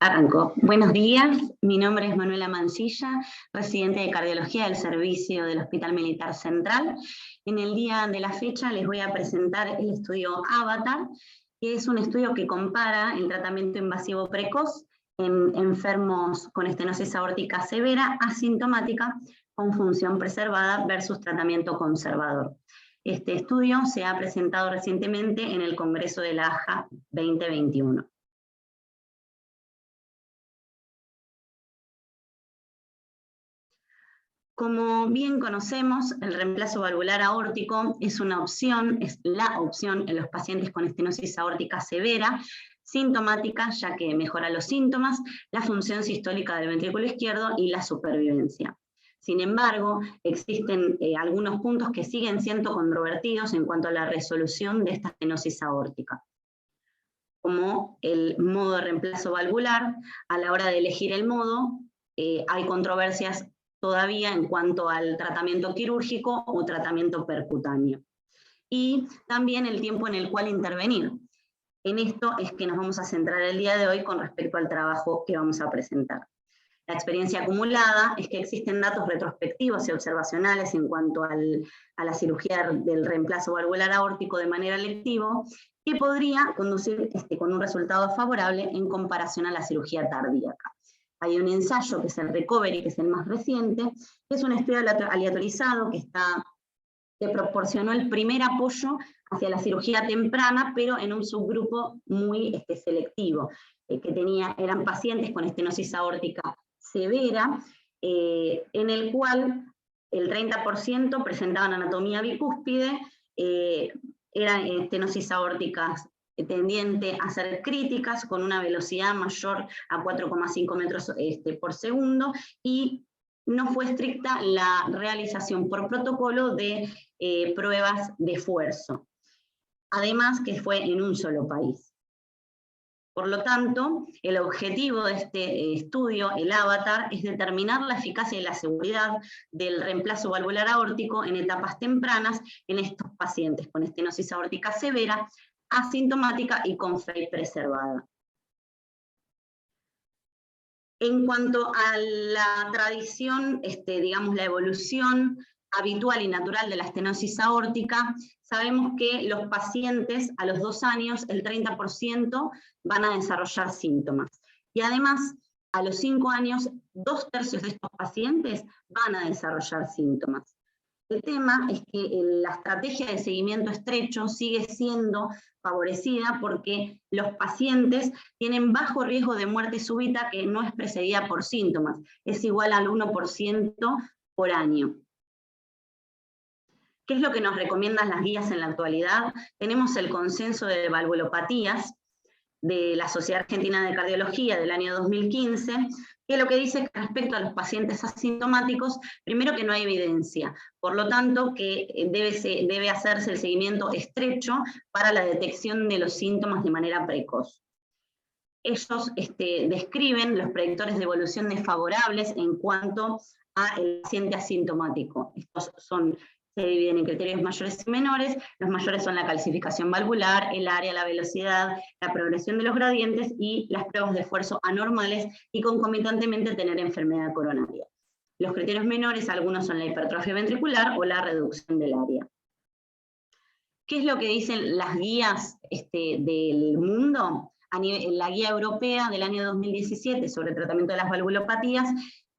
Arrancó. Buenos días, mi nombre es Manuela Mancilla, residente de cardiología del servicio del Hospital Militar Central. En el día de la fecha les voy a presentar el estudio AVATAR, que es un estudio que compara el tratamiento invasivo precoz en enfermos con estenosis aórtica severa asintomática con función preservada versus tratamiento conservador. Este estudio se ha presentado recientemente en el Congreso de la AJA 2021. Como bien conocemos, el reemplazo valvular aórtico es la opción en los pacientes con estenosis aórtica severa, sintomática, ya que mejora los síntomas, la función sistólica del ventrículo izquierdo y la supervivencia. Sin embargo, existen algunos puntos que siguen siendo controvertidos en cuanto a la resolución de esta estenosis aórtica, como el modo de reemplazo valvular. A la hora de elegir el modo, hay controversias todavía en cuanto al tratamiento quirúrgico o tratamiento percutáneo. Y también el tiempo en el cual intervenir. En esto es que nos vamos a centrar el día de hoy con respecto al trabajo que vamos a presentar. La experiencia acumulada es que existen datos retrospectivos y observacionales en cuanto a la cirugía del reemplazo valvular aórtico de manera electiva, que podría conducir con un resultado favorable en comparación a la cirugía cardíaca. Hay un ensayo que es el RECOVERY, que es el más reciente, que es un estudio aleatorizado que proporcionó el primer apoyo hacia la cirugía temprana, pero en un subgrupo muy selectivo, que eran pacientes con estenosis aórtica severa, en el cual el 30% presentaban anatomía bicúspide, eran estenosis aórticas tendiente a ser críticas, con una velocidad mayor a 4,5 metros por segundo, y no fue estricta la realización por protocolo de pruebas de esfuerzo. Además que fue en un solo país. Por lo tanto, el objetivo de este estudio, el AVATAR, es determinar la eficacia y la seguridad del reemplazo valvular aórtico en etapas tempranas en estos pacientes con estenosis aórtica severa, asintomática y con fe preservada. En cuanto a la tradición, digamos la evolución habitual y natural de la estenosis aórtica, sabemos que los pacientes a los 2 años, el 30% van a desarrollar síntomas. Y además, a los 5 años, 2/3 de estos pacientes van a desarrollar síntomas. El tema es que la estrategia de seguimiento estrecho sigue siendo favorecida porque los pacientes tienen bajo riesgo de muerte súbita que no es precedida por síntomas, es igual al 1% por año. ¿Qué es lo que nos recomiendan las guías en la actualidad? Tenemos el consenso de valvulopatías de la Sociedad Argentina de Cardiología del año 2015, que lo que dice que respecto a los pacientes asintomáticos, primero que no hay evidencia, por lo tanto que debe hacerse el seguimiento estrecho para la detección de los síntomas de manera precoz. Ellos describen los predictores de evolución desfavorables en cuanto al paciente asintomático. Estos se dividen en criterios mayores y menores. Los mayores son la calcificación valvular, el área, la velocidad, la progresión de los gradientes y las pruebas de esfuerzo anormales y concomitantemente tener enfermedad coronaria. Los criterios menores, algunos son la hipertrofia ventricular o la reducción del área. ¿Qué es lo que dicen las guías del mundo? La guía europea del año 2017 sobre el tratamiento de las valvulopatías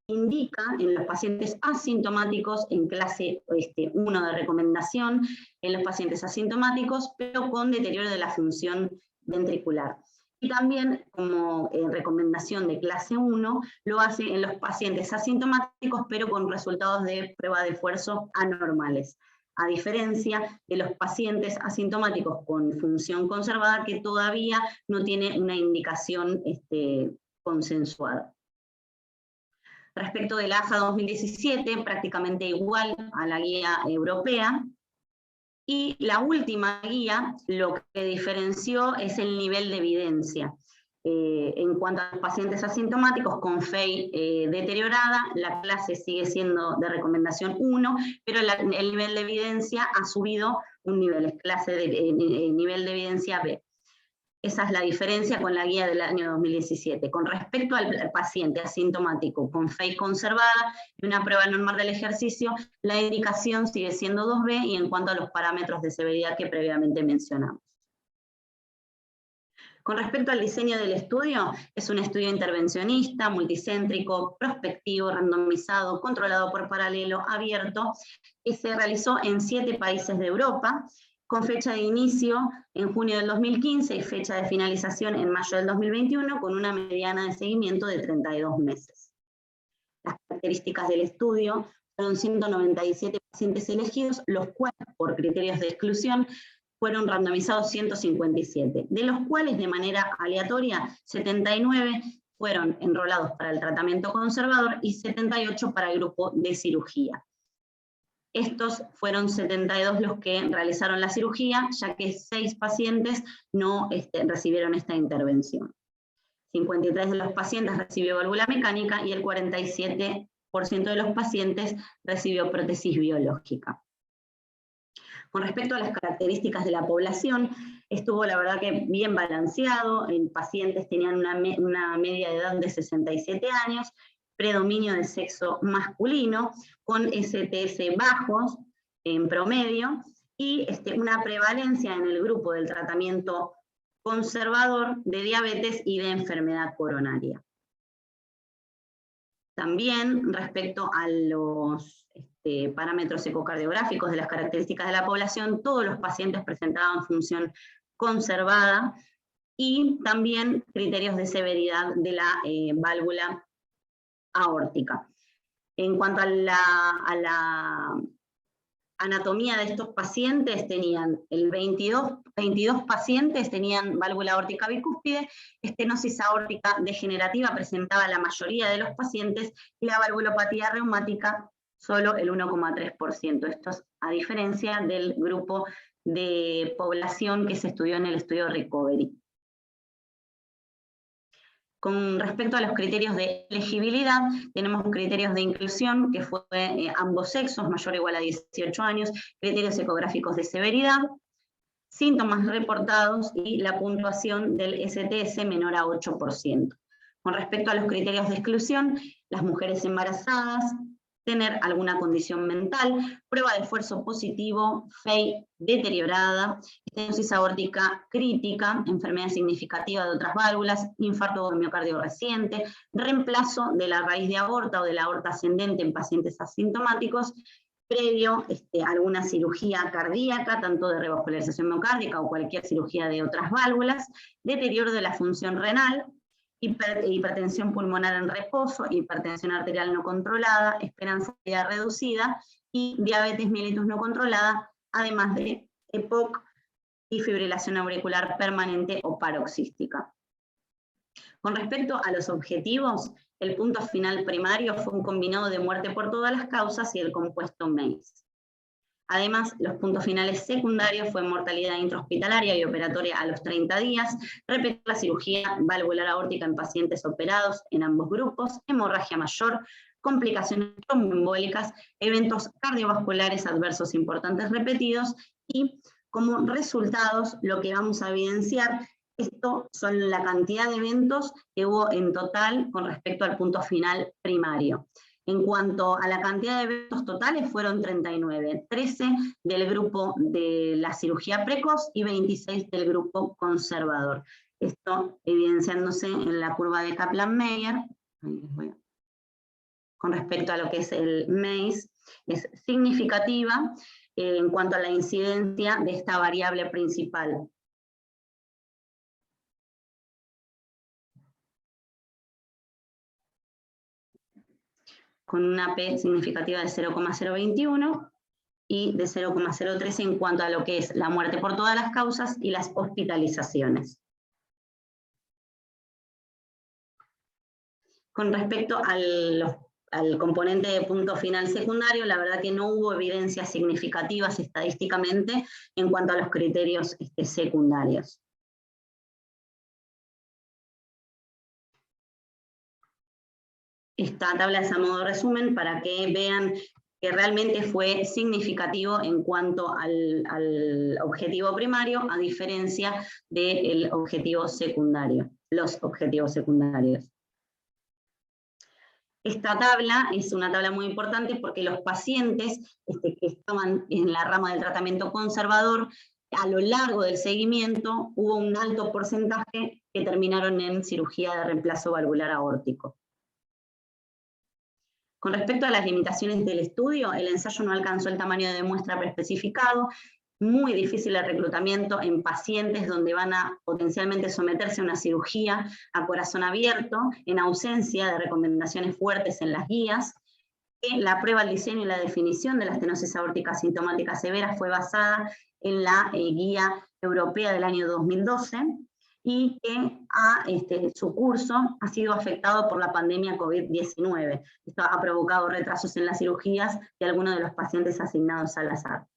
indica en los pacientes asintomáticos en clase 1 de recomendación, en los pacientes asintomáticos, pero con deterioro de la función ventricular. Y también como recomendación de clase 1, lo hace en los pacientes asintomáticos, pero con resultados de prueba de esfuerzo anormales, a diferencia de los pacientes asintomáticos con función conservada, que todavía no tiene una indicación consensuada. Respecto de la AJA 2017, prácticamente igual a la guía europea. Y la última guía, lo que diferenció es el nivel de evidencia. En cuanto a los pacientes asintomáticos con FEI deteriorada, la clase sigue siendo de recomendación 1, pero el nivel de evidencia ha subido un nivel, es clase de nivel de evidencia B. Esa es la diferencia con la guía del año 2017. Con respecto al paciente asintomático con FEI conservada y una prueba normal del ejercicio, la indicación sigue siendo 2B y en cuanto a los parámetros de severidad que previamente mencionamos. Con respecto al diseño del estudio, es un estudio intervencionista, multicéntrico, prospectivo, randomizado, controlado por paralelo, abierto, que se realizó en 7 países de Europa, con fecha de inicio en junio del 2015 y fecha de finalización en mayo del 2021, con una mediana de seguimiento de 32 meses. Las características del estudio fueron 197 pacientes elegidos, los cuales, por criterios de exclusión, fueron randomizados 157, de los cuales de manera aleatoria 79 fueron enrolados para el tratamiento conservador y 78 para el grupo de cirugía. Estos fueron 72 los que realizaron la cirugía, ya que 6 pacientes no recibieron esta intervención. 53 de los pacientes recibió válvula mecánica y el 47% de los pacientes recibió prótesis biológica. Con respecto a las características de la población, estuvo la verdad que bien balanceado, en pacientes tenían una media de edad de 67 años, predominio de sexo masculino, con STS bajos en promedio, y una prevalencia en el grupo del tratamiento conservador de diabetes y de enfermedad coronaria. También respecto a los parámetros ecocardiográficos de las características de la población, todos los pacientes presentaban función conservada y también criterios de severidad de la válvula aórtica. En cuanto a la anatomía de estos pacientes, tenían 22 pacientes tenían válvula aórtica bicúspide, estenosis aórtica degenerativa presentaba la mayoría de los pacientes y la valvulopatía reumática solo el 1,3%. Esto es a diferencia del grupo de población que se estudió en el estudio Recovery. Con respecto a los criterios de elegibilidad, tenemos criterios de inclusión, que fue ambos sexos, mayor o igual a 18 años, criterios ecográficos de severidad, síntomas reportados y la puntuación del STS menor a 8%. Con respecto a los criterios de exclusión, las mujeres embarazadas, tener alguna condición mental, prueba de esfuerzo positivo, FEI deteriorada, estenosis aórtica crítica, enfermedad significativa de otras válvulas, infarto o miocardio reciente, reemplazo de la raíz de aorta o de la aorta ascendente en pacientes asintomáticos, previo alguna cirugía cardíaca, tanto de revascularización miocárdica o cualquier cirugía de otras válvulas, deterioro de la función renal, hipertensión pulmonar en reposo, hipertensión arterial no controlada, esperanza de vida reducida y diabetes mellitus no controlada, además de EPOC y fibrilación auricular permanente o paroxística. Con respecto a los objetivos, el punto final primario fue un combinado de muerte por todas las causas y el compuesto MACE. Además, los puntos finales secundarios fue mortalidad intrahospitalaria y operatoria a los 30 días, repetir la cirugía valvular aórtica en pacientes operados en ambos grupos, hemorragia mayor, complicaciones tromboembólicas, eventos cardiovasculares adversos importantes repetidos y como resultados lo que vamos a evidenciar, esto son la cantidad de eventos que hubo en total con respecto al punto final primario. En cuanto a la cantidad de eventos totales, fueron 39, 13 del grupo de la cirugía precoz y 26 del grupo conservador. Esto evidenciándose en la curva de Kaplan-Meier. Con respecto a lo que es el MACE, es significativa en cuanto a la incidencia de esta variable principal. Con una P significativa de 0,021 y de 0,013 en cuanto a lo que es la muerte por todas las causas y las hospitalizaciones. Con respecto al componente de punto final secundario, la verdad que no hubo evidencias significativas estadísticamente en cuanto a los criterios secundarios. Esta tabla es a modo de resumen para que vean que realmente fue significativo en cuanto al objetivo primario, a diferencia del objetivo secundario, los objetivos secundarios. Esta tabla es una tabla muy importante porque los pacientes que estaban en la rama del tratamiento conservador, a lo largo del seguimiento hubo un alto porcentaje que terminaron en cirugía de reemplazo valvular aórtico. Con respecto a las limitaciones del estudio, el ensayo no alcanzó el tamaño de muestra preespecificado, muy difícil el reclutamiento en pacientes donde van a potencialmente someterse a una cirugía a corazón abierto, en ausencia de recomendaciones fuertes en las guías. La prueba, el diseño y la definición de la estenosis aórtica sintomática severa fue basada en la guía europea del año 2012, y que su curso ha sido afectado por la pandemia COVID-19. Esto ha provocado retrasos en las cirugías de algunos de los pacientes asignados al azar.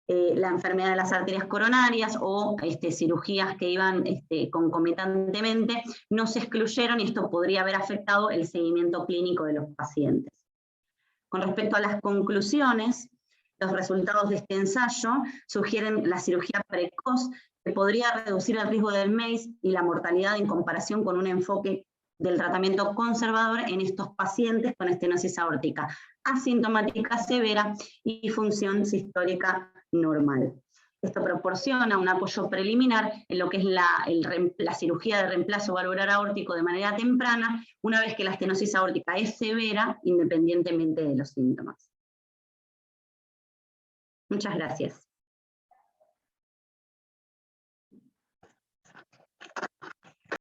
La enfermedad de las arterias coronarias o cirugías que iban concomitantemente no se excluyeron, y esto podría haber afectado el seguimiento clínico de los pacientes. Con respecto a las conclusiones, los resultados de este ensayo sugieren la cirugía precoz, que podría reducir el riesgo del MEIS y la mortalidad en comparación con un enfoque del tratamiento conservador en estos pacientes con estenosis aórtica asintomática severa y función sistólica normal. Esto proporciona un apoyo preliminar en lo que es la cirugía de reemplazo valvular aórtico de manera temprana, una vez que la estenosis aórtica es severa, independientemente de los síntomas. Muchas gracias.